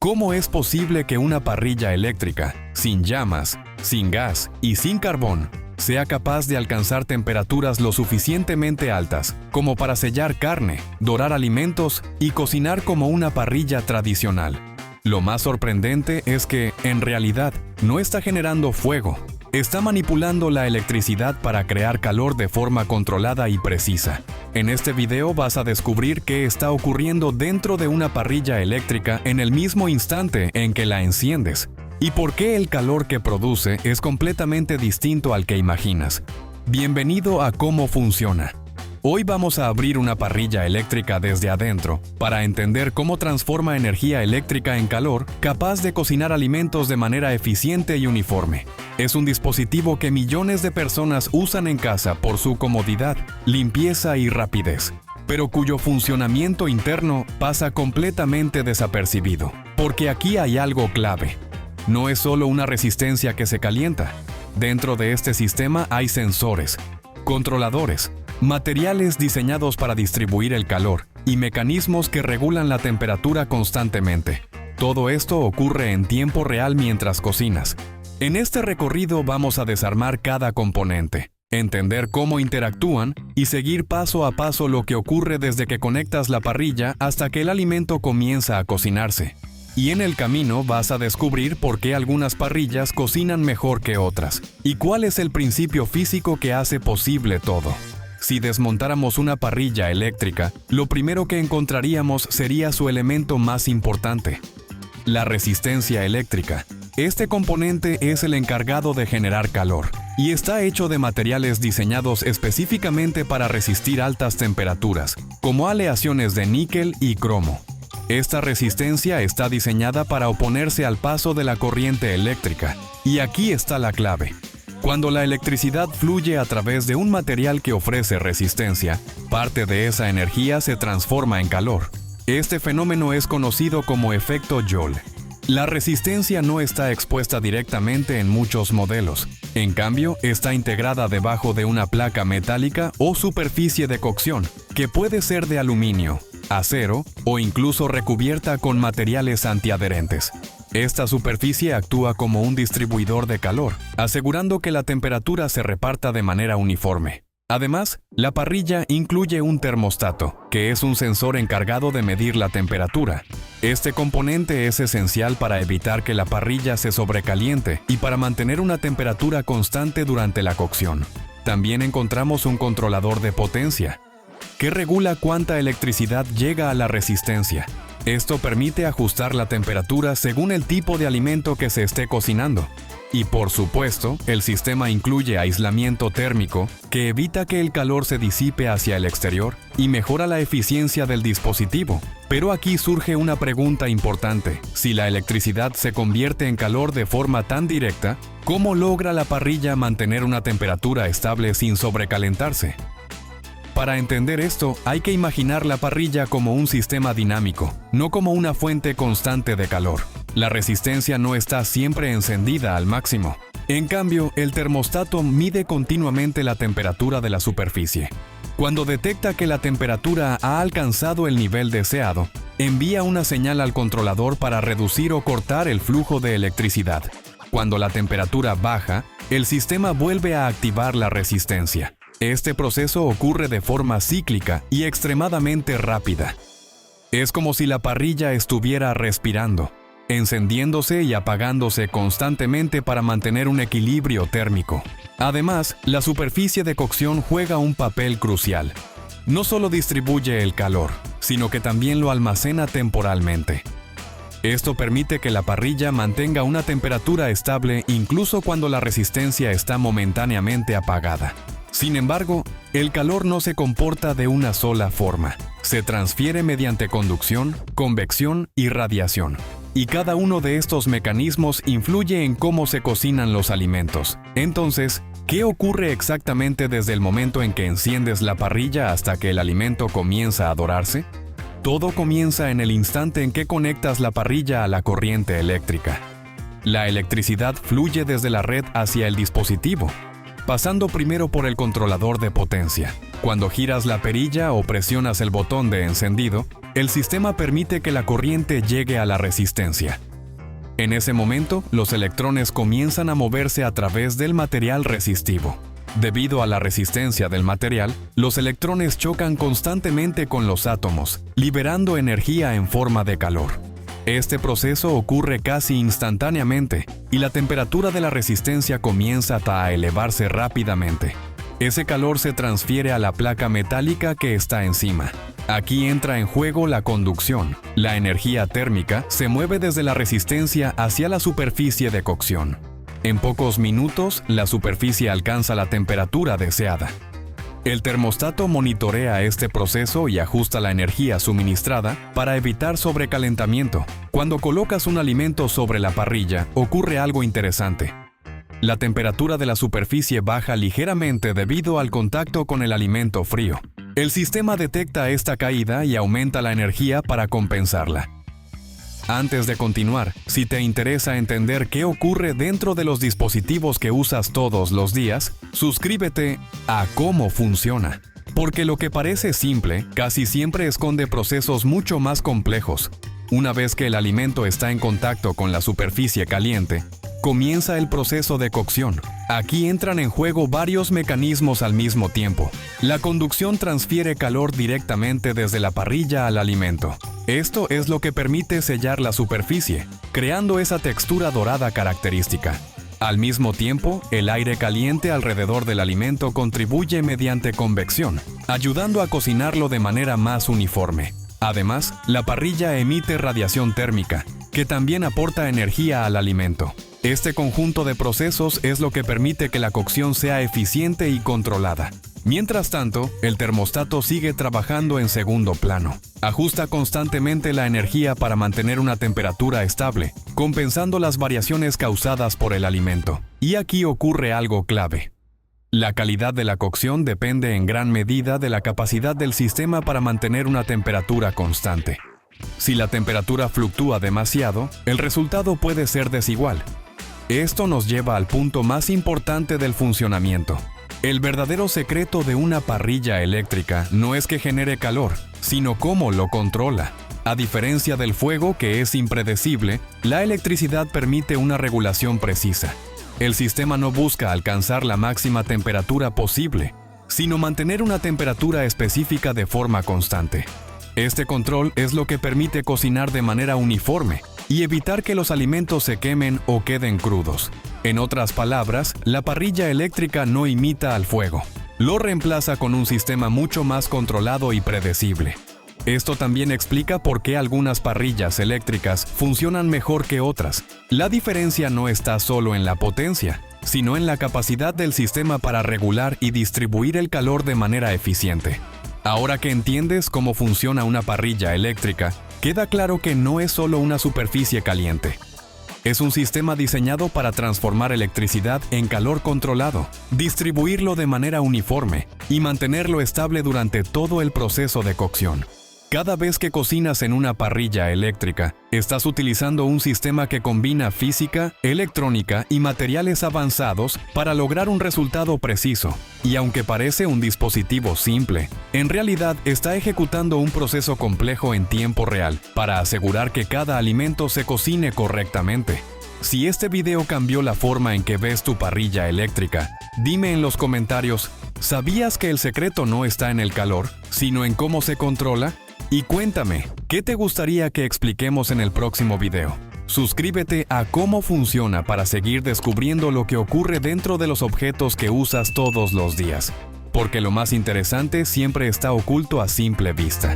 ¿Cómo es posible que una parrilla eléctrica, sin llamas, sin gas y sin carbón, sea capaz de alcanzar temperaturas lo suficientemente altas como para sellar carne, dorar alimentos y cocinar como una parrilla tradicional? Lo más sorprendente es que, en realidad, no está generando fuego. Está manipulando la electricidad para crear calor de forma controlada y precisa. En este video vas a descubrir qué está ocurriendo dentro de una parrilla eléctrica en el mismo instante en que la enciendes, y por qué el calor que produce es completamente distinto al que imaginas. Bienvenido a Cómo Funciona. Hoy vamos a abrir una parrilla eléctrica desde adentro para entender cómo transforma energía eléctrica en calor capaz de cocinar alimentos de manera eficiente y uniforme. Es un dispositivo que millones de personas usan en casa por su comodidad, limpieza y rapidez, pero cuyo funcionamiento interno pasa completamente desapercibido. Porque aquí hay algo clave. No es solo una resistencia que se calienta. Dentro de este sistema hay sensores, controladores, materiales diseñados para distribuir el calor y mecanismos que regulan la temperatura constantemente. Todo esto ocurre en tiempo real mientras cocinas. En este recorrido vamos a desarmar cada componente, entender cómo interactúan y seguir paso a paso lo que ocurre desde que conectas la parrilla hasta que el alimento comienza a cocinarse. Y en el camino vas a descubrir por qué algunas parrillas cocinan mejor que otras y cuál es el principio físico que hace posible todo. Si desmontáramos una parrilla eléctrica, lo primero que encontraríamos sería su elemento más importante: la resistencia eléctrica. Este componente es el encargado de generar calor y está hecho de materiales diseñados específicamente para resistir altas temperaturas, como aleaciones de níquel y cromo. Esta resistencia está diseñada para oponerse al paso de la corriente eléctrica, y aquí está la clave. Cuando la electricidad fluye a través de un material que ofrece resistencia, parte de esa energía se transforma en calor. Este fenómeno es conocido como efecto Joule. La resistencia no está expuesta directamente en muchos modelos. En cambio, está integrada debajo de una placa metálica o superficie de cocción, que puede ser de aluminio, acero o incluso recubierta con materiales antiadherentes. Esta superficie actúa como un distribuidor de calor, asegurando que la temperatura se reparta de manera uniforme. Además, la parrilla incluye un termostato, que es un sensor encargado de medir la temperatura. Este componente es esencial para evitar que la parrilla se sobrecaliente y para mantener una temperatura constante durante la cocción. También encontramos un controlador de potencia, que regula cuánta electricidad llega a la resistencia. Esto permite ajustar la temperatura según el tipo de alimento que se esté cocinando. Y por supuesto, el sistema incluye aislamiento térmico, que evita que el calor se disipe hacia el exterior y mejora la eficiencia del dispositivo. Pero aquí surge una pregunta importante: si la electricidad se convierte en calor de forma tan directa, ¿cómo logra la parrilla mantener una temperatura estable sin sobrecalentarse? Para entender esto, hay que imaginar la parrilla como un sistema dinámico, no como una fuente constante de calor. La resistencia no está siempre encendida al máximo. En cambio, el termostato mide continuamente la temperatura de la superficie. Cuando detecta que la temperatura ha alcanzado el nivel deseado, envía una señal al controlador para reducir o cortar el flujo de electricidad. Cuando la temperatura baja, el sistema vuelve a activar la resistencia. Este proceso ocurre de forma cíclica y extremadamente rápida. Es como si la parrilla estuviera respirando, encendiéndose y apagándose constantemente para mantener un equilibrio térmico. Además, la superficie de cocción juega un papel crucial. No solo distribuye el calor, sino que también lo almacena temporalmente. Esto permite que la parrilla mantenga una temperatura estable incluso cuando la resistencia está momentáneamente apagada. Sin embargo, el calor no se comporta de una sola forma. Se transfiere mediante conducción, convección y radiación. Y cada uno de estos mecanismos influye en cómo se cocinan los alimentos. Entonces, ¿qué ocurre exactamente desde el momento en que enciendes la parrilla hasta que el alimento comienza a dorarse? Todo comienza en el instante en que conectas la parrilla a la corriente eléctrica. La electricidad fluye desde la red hacia el dispositivo, pasando primero por el controlador de potencia. Cuando giras la perilla o presionas el botón de encendido, el sistema permite que la corriente llegue a la resistencia. En ese momento, los electrones comienzan a moverse a través del material resistivo. Debido a la resistencia del material, los electrones chocan constantemente con los átomos, liberando energía en forma de calor. Este proceso ocurre casi instantáneamente y la temperatura de la resistencia comienza a elevarse rápidamente. Ese calor se transfiere a la placa metálica que está encima. Aquí entra en juego la conducción. La energía térmica se mueve desde la resistencia hacia la superficie de cocción. En pocos minutos, la superficie alcanza la temperatura deseada. El termostato monitorea este proceso y ajusta la energía suministrada para evitar sobrecalentamiento. Cuando colocas un alimento sobre la parrilla, ocurre algo interesante. La temperatura de la superficie baja ligeramente debido al contacto con el alimento frío. El sistema detecta esta caída y aumenta la energía para compensarla. Antes de continuar, si te interesa entender qué ocurre dentro de los dispositivos que usas todos los días, suscríbete a Cómo Funciona. Porque lo que parece simple, casi siempre esconde procesos mucho más complejos. Una vez que el alimento está en contacto con la superficie caliente, comienza el proceso de cocción. Aquí entran en juego varios mecanismos al mismo tiempo. La conducción transfiere calor directamente desde la parrilla al alimento. Esto es lo que permite sellar la superficie, creando esa textura dorada característica. Al mismo tiempo, el aire caliente alrededor del alimento contribuye mediante convección, ayudando a cocinarlo de manera más uniforme. Además, la parrilla emite radiación térmica, que también aporta energía al alimento. Este conjunto de procesos es lo que permite que la cocción sea eficiente y controlada. Mientras tanto, el termostato sigue trabajando en segundo plano. Ajusta constantemente la energía para mantener una temperatura estable, compensando las variaciones causadas por el alimento. Y aquí ocurre algo clave. La calidad de la cocción depende en gran medida de la capacidad del sistema para mantener una temperatura constante. Si la temperatura fluctúa demasiado, el resultado puede ser desigual. Esto nos lleva al punto más importante del funcionamiento. El verdadero secreto de una parrilla eléctrica no es que genere calor, sino cómo lo controla. A diferencia del fuego, que es impredecible, la electricidad permite una regulación precisa. El sistema no busca alcanzar la máxima temperatura posible, sino mantener una temperatura específica de forma constante. Este control es lo que permite cocinar de manera uniforme y evitar que los alimentos se quemen o queden crudos. En otras palabras, la parrilla eléctrica no imita al fuego. Lo reemplaza con un sistema mucho más controlado y predecible. Esto también explica por qué algunas parrillas eléctricas funcionan mejor que otras. La diferencia no está solo en la potencia, sino en la capacidad del sistema para regular y distribuir el calor de manera eficiente. Ahora que entiendes cómo funciona una parrilla eléctrica, queda claro que no es solo una superficie caliente. Es un sistema diseñado para transformar electricidad en calor controlado, distribuirlo de manera uniforme y mantenerlo estable durante todo el proceso de cocción. Cada vez que cocinas en una parrilla eléctrica, estás utilizando un sistema que combina física, electrónica y materiales avanzados para lograr un resultado preciso. Y aunque parece un dispositivo simple, en realidad está ejecutando un proceso complejo en tiempo real para asegurar que cada alimento se cocine correctamente. Si este video cambió la forma en que ves tu parrilla eléctrica, dime en los comentarios, ¿sabías que el secreto no está en el calor, sino en cómo se controla? Y cuéntame, ¿qué te gustaría que expliquemos en el próximo video? Suscríbete a Cómo Funciona para seguir descubriendo lo que ocurre dentro de los objetos que usas todos los días, porque lo más interesante siempre está oculto a simple vista.